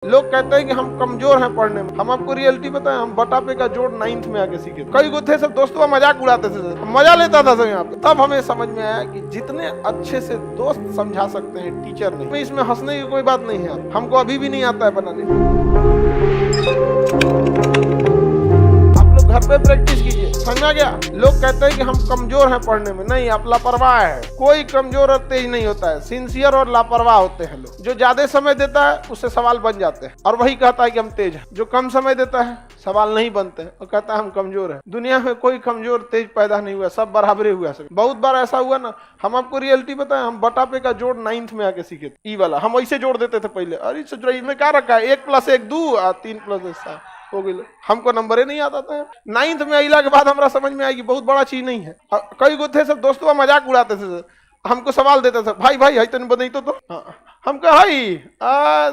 लोग कहते हैं कि हम कमजोर हैं पढ़ने में। हम आपको रियलिटी बताएं, हम बटा पे का जोड़ 9th में आके सीखे। कई गो थे सब दोस्तों मजाक उड़ाते थे, मजा लेता था सब यहाँ पे। तब हमें समझ में आया कि जितने अच्छे से दोस्त समझा सकते हैं टीचर नहीं। इसमें हंसने की कोई बात नहीं है, हमको अभी भी नहीं आता है बनाने। घर पे प्रैक्टिस कीजिए, समझा गया। लोग कहते हैं कि हम कमजोर हैं पढ़ने में, नहीं, आप लापरवाह है। कोई कमजोर और तेज नहीं होता है, सिंसियर और लापरवाह होते हैं लोग। जो ज्यादा समय देता है उससे सवाल बन जाते हैं और वही कहता है कि हम तेज हैं। जो कम समय देता है सवाल नहीं बनते हैं और कहता है हम कमजोर हैं। दुनिया में कोई कमजोर तेज पैदा नहीं हुआ, सब बराबरे हुआ। बहुत बार ऐसा हुआ ना, हम आपको रियलिटी बताएं, हम बटा पे का जोड़ 9th में आके सीखे थे। ई वाला हम ऐसे जोड़ देते थे पहले। अरे सोच रही में क्या रखा है, 1 + 1 2 और 3 + 1 7 हो गई। हमको नंबर ही नहीं आता था। 9th में अला के बाद हमारा समझ में आया कि बहुत बड़ा चीज नहीं है। कई गो थे सब दोस्तों मजाक उड़ाते थे, हमको सवाल देते थे, भाई भाई है तन बदई तो हम कहे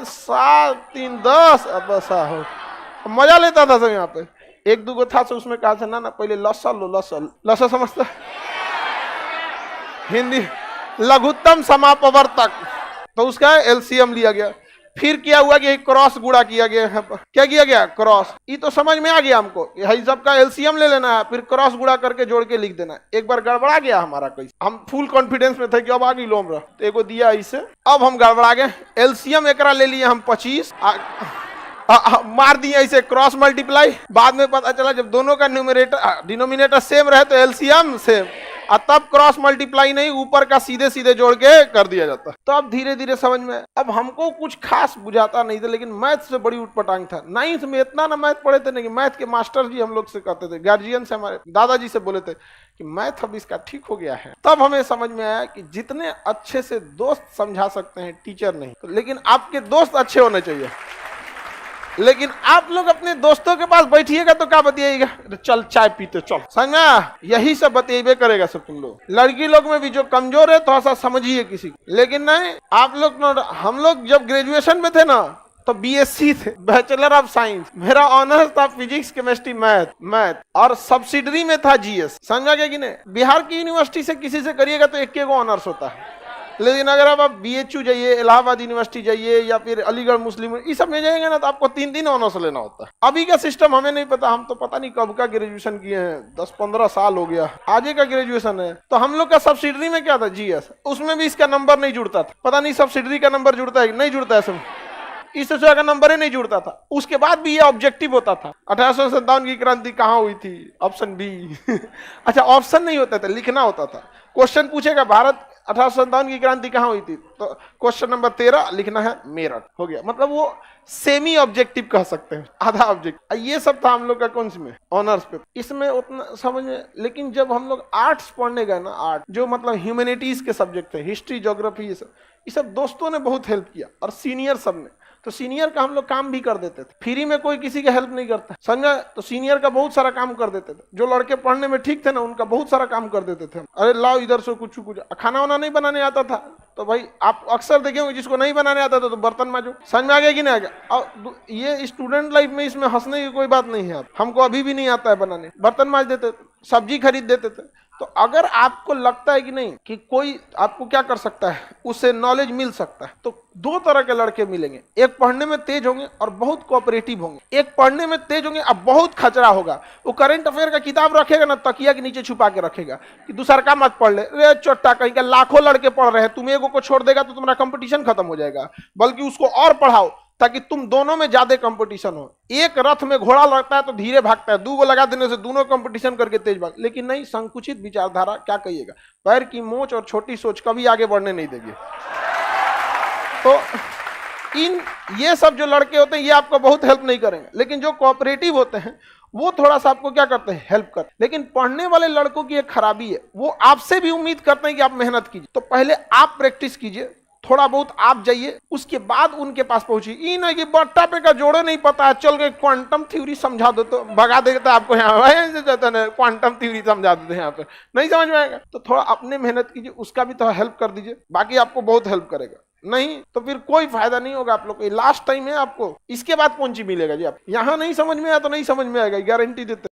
7 3 10 अब ऐसा हो। मजा लेता था सब यहाँ पे। 1 2 गो था उसमें कहा था ना पहले लसा समझता हिंदी लघुत्तम समापवर्तक, तो उसका एलसीएम लिया गया। फिर क्या हुआ कि क्रॉस गुणा किया गया है। क्या किया गया? क्रॉस। ये तो समझ में आ गया हमको, यही सबका एलसीएम ले लेना है, फिर क्रॉस गुणा करके जोड़ के लिख देना है। एक बार गड़बड़ा गया हमारा कैसे, हम फुल कॉन्फिडेंस में थे कि अब आगे लोम रहा, तो एगो दिया इसे, अब हम गड़बड़ा गए। एलसीएम एकरा ले लिए हम 25, मार दिया इसे क्रॉस मल्टीप्लाई। बाद में पता चला जब दोनों का न्यूमरेटर डिनोमिनेटर सेम रहे तो एलसीएम सेम, और तब क्रॉस मल्टीप्लाई नहीं, ऊपर का सीधे सीधे जोड़ के कर दिया जाता। तो अब धीरे धीरे समझ में। अब हमको कुछ खास बुझाता नहीं था, लेकिन मैथ से बड़ी उटपटांग था। 9th में इतना ना मैथ पढ़े थे, नहीं मैथ के मास्टर जी हम लोग से कहते थे, गार्जियन से, हमारे दादाजी से बोले थे कि मैथ अब इसका ठीक हो गया है। तब हमें समझ में आया कि जितने अच्छे से दोस्त समझा सकते हैं टीचर नहीं, तो लेकिन आपके दोस्त अच्छे होने चाहिए। लेकिन आप लोग अपने दोस्तों के पास बैठिएगा तो क्या बतियाएगा, चल चाय पीते चल, समझा, यही सब बतियाबे करेगा सब तुम लोग। लड़की लोग में भी जो कमजोर है थोड़ा सा समझिए किसी को। लेकिन नहीं, आप लोग, हम लोग जब ग्रेजुएशन में थे ना तो बीएससी थे, बैचलर ऑफ साइंस। मेरा ऑनर्स था फिजिक्स केमिस्ट्री मैथ और सब्सिडरी में था जीएस, समझा गया कि नहीं। बिहार की यूनिवर्सिटी से किसी से करिएगा तो 1 ऑनर्स होता है। लेकिन अगर आप बीएचयू जाइए, इलाहाबाद यूनिवर्सिटी जाइए, या फिर अलीगढ़ मुस्लिम, इस सब में जाएंगे ना तो आपको 3 ऑनर्स लेना होता है। अभी का सिस्टम हमें नहीं पता, हम तो पता नहीं कब का ग्रेजुएशन किए हैं, 10-15 साल हो गया, आगे का ग्रेजुएशन है। तो हम लोग का सब्सिडरी में क्या था, जीएस, उसमें भी इसका नंबर नहीं जुड़ता था। पता नहीं सब्सिडरी का नंबर जुड़ता है नहीं जुड़ता है, सब इस तरह का नंबर ही नहीं जुड़ता था। उसके बाद भी ये ऑब्जेक्टिव होता था, 1857 की क्रांति कहाँ हुई थी, ऑप्शन बी अच्छा, ऑप्शन नहीं होता था, लिखना होता था। क्वेश्चन पूछेगा भारत 1857 की क्रांति कहाँ हुई थी, तो क्वेश्चन नंबर 13 लिखना है मेरठ, हो गया। मतलब वो सेमी ऑब्जेक्टिव कह सकते हैं, आधा ऑब्जेक्टिव। ये सब था हम लोग का कौन सी में, ऑनर्स पे। इसमें उतना समझ में। लेकिन जब हम लोग आर्ट्स पढ़ने गए ना, आर्ट जो मतलब ह्यूमैनिटीज के सब्जेक्ट थे, हिस्ट्री, ज्योग्राफी, ये सब दोस्तों ने बहुत हेल्प किया, और सीनियर सब ने। तो सीनियर का हम लोग काम भी कर देते थे, फ्री में कोई किसी की हेल्प नहीं करता, समझा। तो सीनियर का बहुत सारा काम कर देते थे। जो लड़के पढ़ने में ठीक थे ना, उनका बहुत सारा काम कर देते थे। अरे लाओ इधर से कुछ खाना वाना नहीं बनाने आता था तो भाई आप अक्सर देखे होंगे, जिसको नहीं बनाने आता था तो बर्तन मांजो, समझ में आ गया कि नहीं आ गया। और ये स्टूडेंट लाइफ में इसमें हंसने की कोई बात नहीं है। हमको अभी भी नहीं आता है बनाने, बर्तन मांज देते, सब्जी खरीद देते थे। तो अगर आपको लगता है कि नहीं कि कोई आपको क्या कर सकता है, उससे नॉलेज मिल सकता है, तो 2 तरह के लड़के मिलेंगे। एक पढ़ने में तेज होंगे और बहुत कोऑपरेटिव होंगे। एक पढ़ने में तेज होंगे अब बहुत खचरा होगा। वो करंट अफेयर का किताब रखेगा ना, तकिया के नीचे छुपा के रखेगा कि दूसरा का मत पढ़ ले, रे चोट्टा, कहीं का लाखों लड़के पढ़ रहे हैं, तुम एगो को छोड़ देगा तो तुम्हारा कंपटीशन खत्म हो जाएगा। बल्कि उसको और पढ़ाओ ताकि तुम दोनों में ज्यादा कंपटीशन हो। एक रथ में घोड़ा लगता है तो धीरे भागता है, 2 गो लगा देने से दोनों कंपटीशन करके तेज भाग। लेकिन नहीं, संकुचित विचारधारा, क्या कहिएगा, पैर की मोच और छोटी सोच कभी आगे बढ़ने नहीं देगी। तो ये सब जो लड़के होते हैं ये आपको बहुत हेल्प नहीं करेंगे। लेकिन जो कोऑपरेटिव होते हैं वो थोड़ा सा आपको क्या करते हैं, हेल्प करते हैं। लेकिन पढ़ने वाले लड़कों की एक खराबी है, वो आपसे भी उम्मीद करते हैं कि आप मेहनत कीजिए। तो पहले आप प्रैक्टिस कीजिए, थोड़ा बहुत आप जाइए, उसके बाद उनके पास पहुंचिए। ये ना कि बट्टा पे का जोड़े नहीं पता है, चल के क्वांटम थ्योरी समझा दो तो भगा देता आपको, यहाँ क्वांटम थ्योरी समझा देते हैं, यहाँ पे नहीं समझ में आएगा। तो थोड़ा अपने मेहनत कीजिए, उसका भी थोड़ा हेल्प कर दीजिए, बाकी आपको बहुत हेल्प करेगा। नहीं तो फिर कोई फायदा नहीं होगा आप लोग को। लास्ट टाइम है आपको, इसके बाद कौन सी मिलेगा जी। आप यहाँ नहीं समझ में आया तो नहीं समझ में आएगा, गारंटी देते।